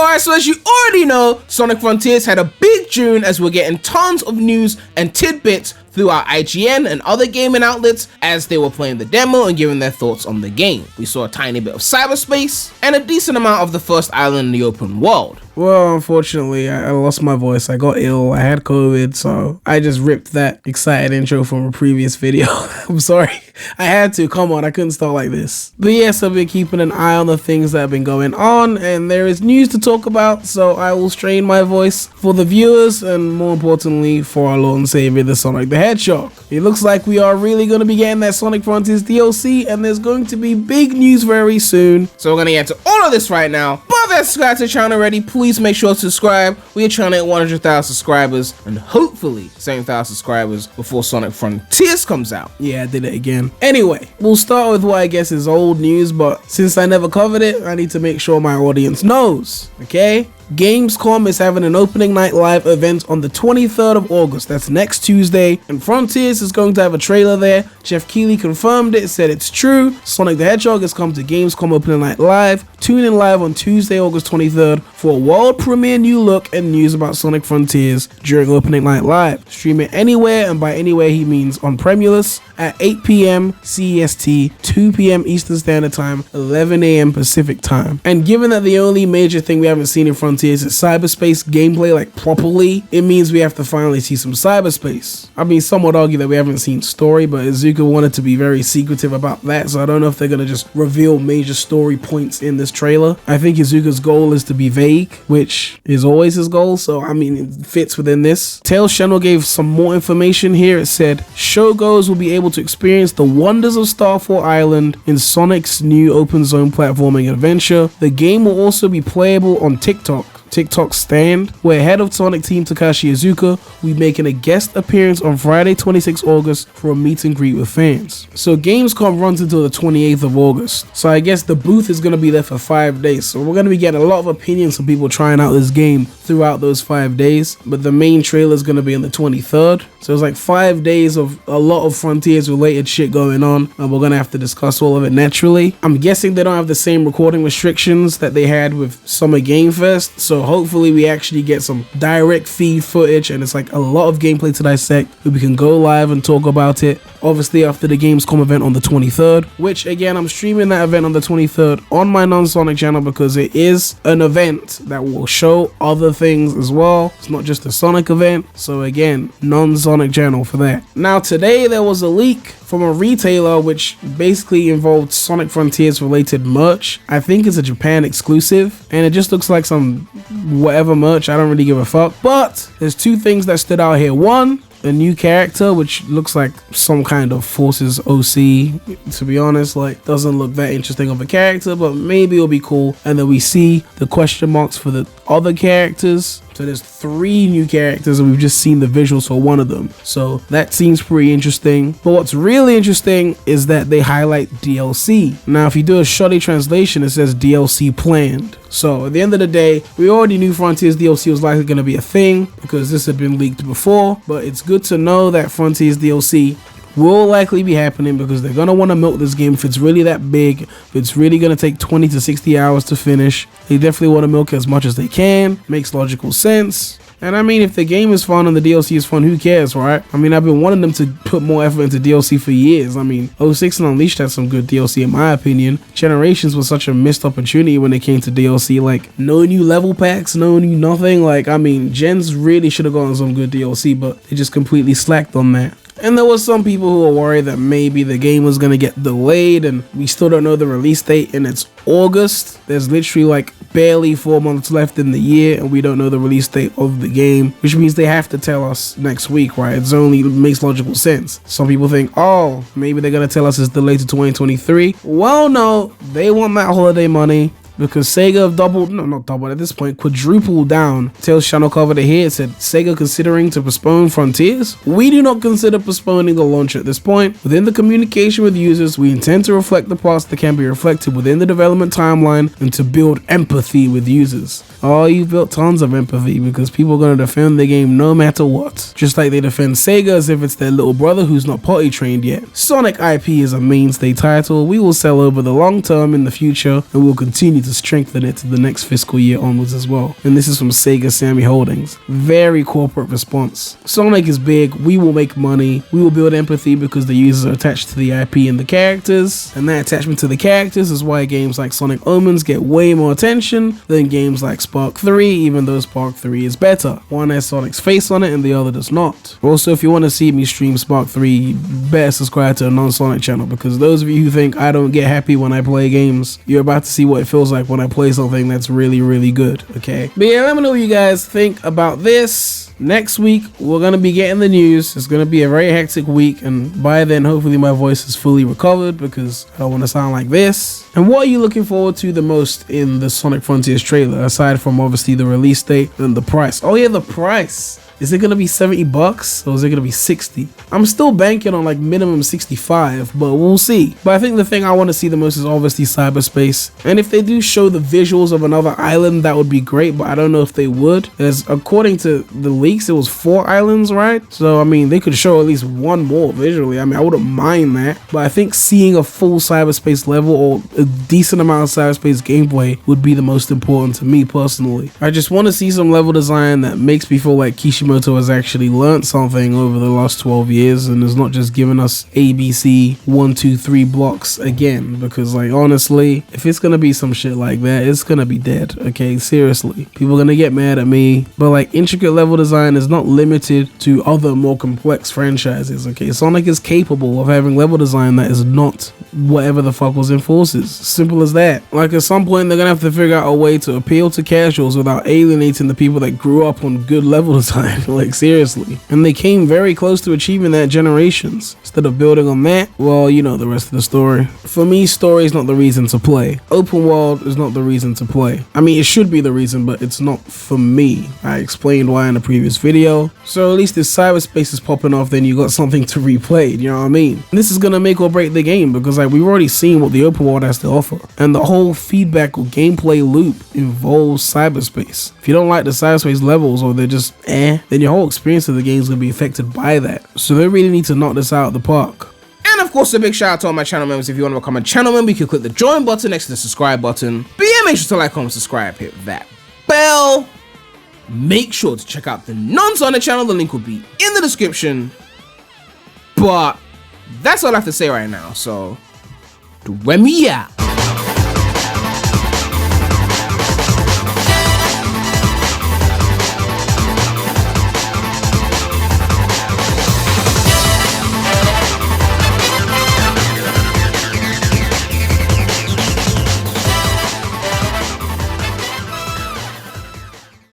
Alright, so as you already know, Sonic Frontiers had a big June as we're getting tons of news and tidbits through our IGN and other gaming outlets as they were playing the demo and giving their thoughts on the game. We saw a tiny bit of cyberspace and a decent amount of the first island in the open world. Well, unfortunately, I lost my voice. I got ill. I had COVID, so I just ripped that excited intro from a previous video. I'm sorry. I had to. Come on, I couldn't start like this. But yes, I've been keeping an eye on the things that have been going on, and there is news to talk about, so I will strain my voice for the viewers, and more importantly, for our Lord and Savior, the Sonic the Hedgehog. It looks like we are really going to be getting that Sonic Frontiers DLC, and there's going to be big news very soon. So we're going to get to all of this right now. But if you're subscribed to the channel already, please make sure to subscribe. We are trying to hit 100,000 subscribers, and hopefully 7,000 subscribers before Sonic Frontiers comes out. Yeah, I did it again. Anyway, we'll start with what I guess is old news, but since I never covered it, I need to make sure my audience knows, okay? Gamescom is having an opening night live event on the 23rd of August. That's next Tuesday, and Frontiers is going to have a trailer there. Jeff Keighley confirmed it, said it's true. Sonic the Hedgehog has come to Gamescom Opening Night Live. Tune in live on Tuesday, August 23rd for a world premiere new look and news about Sonic Frontiers during Opening Night Live. Stream it anywhere, and by anywhere he means on Premulous at 8 p.m. CEST, 2 p.m. Eastern Standard Time, 11 a.m. Pacific Time. And given that the only major thing we haven't seen in Frontiers is cyberspace gameplay, like properly, it means we have to finally see some cyberspace. I mean, some would argue that we haven't seen story, but Izuka wanted to be very secretive about that, so I don't know if they're gonna just reveal major story points in this trailer. I think Izuka's goal is to be vague, which is always his goal, so I mean, it fits within this. Tails Channel gave some more information here. It said, showgoers will be able to experience the wonders of Starfall Island in Sonic's new open zone platforming adventure. The game will also be playable on TikTok Stand, where head of Sonic team Takashi Iizuka will be making a guest appearance on Friday 26 August for a meet and greet with fans. So Gamescom runs until the 28th of August, so I guess the booth is going to be there for 5 days, so we're going to be getting a lot of opinions from people trying out this game throughout those 5 days, but the main trailer is going to be on the 23rd, so it's like 5 days of a lot of Frontiers related shit going on, and we're going to have to discuss all of it naturally. I'm guessing they don't have the same recording restrictions that they had with Summer Game Fest, so hopefully we actually get some direct feed footage, and it's like a lot of gameplay to dissect. We can go live and talk about it, obviously after the Gamescom event on the 23rd, which again, I'm streaming that event on the 23rd on my non-Sonic channel because it is an event that will show other things as well. It's not just a Sonic event, so again, non-Sonic channel for that. Now today there was a leak from a retailer which basically involved Sonic Frontiers related merch. I think it's a Japan exclusive, and it just looks like some whatever merch. I don't really give a fuck, but there's two things that stood out here. One, a new character which looks like some kind of Forces OC. To be honest, like, doesn't look that interesting of a character, but maybe it'll be cool. And then we see the question marks for the other characters. So there's 3 new characters, and we've just seen the visuals for one of them. So that seems pretty interesting. But what's really interesting is that they highlight DLC. Now, if you do a shoddy translation, it says DLC planned. So at the end of the day, we already knew Frontiers DLC was likely going to be a thing because this had been leaked before. But it's good to know that Frontiers DLC will likely be happening because they're going to want to milk this game if it's really that big, if it's really going to take 20 to 60 hours to finish. They definitely want to milk it as much as they can. Makes logical sense. And I mean, if the game is fun and the DLC is fun, who cares, right? I mean, I've been wanting them to put more effort into DLC for years. I mean, 06 and Unleashed had some good DLC in my opinion. Generations was such a missed opportunity when it came to DLC. Like, no new level packs, no new nothing. Like, I mean, Gens really should have gotten some good DLC, but they just completely slacked on that. And there was some people who were worried that maybe the game was going to get delayed, and we still don't know the release date, and it's August. There's literally like barely 4 months left in the year, and we don't know the release date of the game, which means they have to tell us next week, right? It makes logical sense. Some people think, oh, maybe they're going to tell us it's delayed to 2023. Well, no, they want that holiday money. Because Sega have at this point, quadrupled down. Tails Channel covered it here. It said, Sega considering to postpone Frontiers? We do not consider postponing the launch at this point. Within the communication with users, we intend to reflect the parts that can be reflected within the development timeline and to build empathy with users. Oh, you've built tons of empathy because people are going to defend the game no matter what. Just like they defend Sega as if it's their little brother who's not potty trained yet. Sonic IP is a mainstay title. We will sell over the long term in the future, and we'll continue to strengthen it to the next fiscal year onwards as well. And this is from Sega Sammy Holdings. Very corporate response. Sonic is big, we will make money, we will build empathy because the users are attached to the IP and the characters, and that attachment to the characters is why games like Sonic Omens get way more attention than games like Spark 3, even though Spark 3 is better. One has Sonic's face on it and the other does not. Also, if you want to see me stream Spark 3, you better subscribe to a non-Sonic channel, because those of you who think I don't get happy when I play games, you're about to see what it feels like when I play something that's really, really good, okay? But yeah, let me know what you guys think about this. Next week, we're going to be getting the news. It's going to be a very hectic week, and by then, hopefully my voice is fully recovered, because I don't want to sound like this. And what are you looking forward to the most in the Sonic Frontiers trailer, aside from obviously the release date and the price? Oh yeah, the price. Is it gonna be $70 or is it gonna be 60? I'm still banking on like minimum 65, but we'll see. But I think the thing I want to see the most is obviously cyberspace. And if they do show the visuals of another island, that would be great, but I don't know if they would. As according to the leaks, it was 4 islands, right? So I mean, they could show at least one more visually. I mean, I wouldn't mind that, but I think seeing a full cyberspace level or a decent amount of cyberspace gameplay would be the most important to me personally. I just want to see some level design that makes me feel like Kishimoto has actually learned something over the last 12 years and is not just giving us ABC 1, 2, 3 blocks again, because like honestly, if it's gonna be some shit like that, it's gonna be dead. Okay, seriously, people are gonna get mad at me, but like intricate level design is not limited to other more complex franchises. Okay, Sonic is capable of having level design that is not whatever the fuck was in Forces. Simple as that. Like at some point they're gonna have to figure out a way to appeal to casuals without alienating the people that grew up on good level design. Like seriously. And they came very close to achieving that generations. Instead of building on that, well, you know the rest of the story. For me, story is not the reason to play. Open world is not the reason to play. I mean, it should be the reason, but it's not for me. I explained why in the previous video. So at least if cyberspace is popping off, then you got something to replay, you know what I mean? And this is gonna make or break the game, because like we've already seen what the open world has to offer. And the whole feedback or gameplay loop involves cyberspace. If you don't like the cyberspace levels, or they're just then your whole experience of the game is going to be affected by that. So they really need to knock this out of the park. And of course, a big shout out to all my channel members. If you want to become a channel member, you can click the join button next to the subscribe button. But yeah, make sure to like, comment, subscribe, hit that bell. Make sure to check out the non-Sonic channel. The link will be in the description. But that's all I have to say right now. So, Premy out.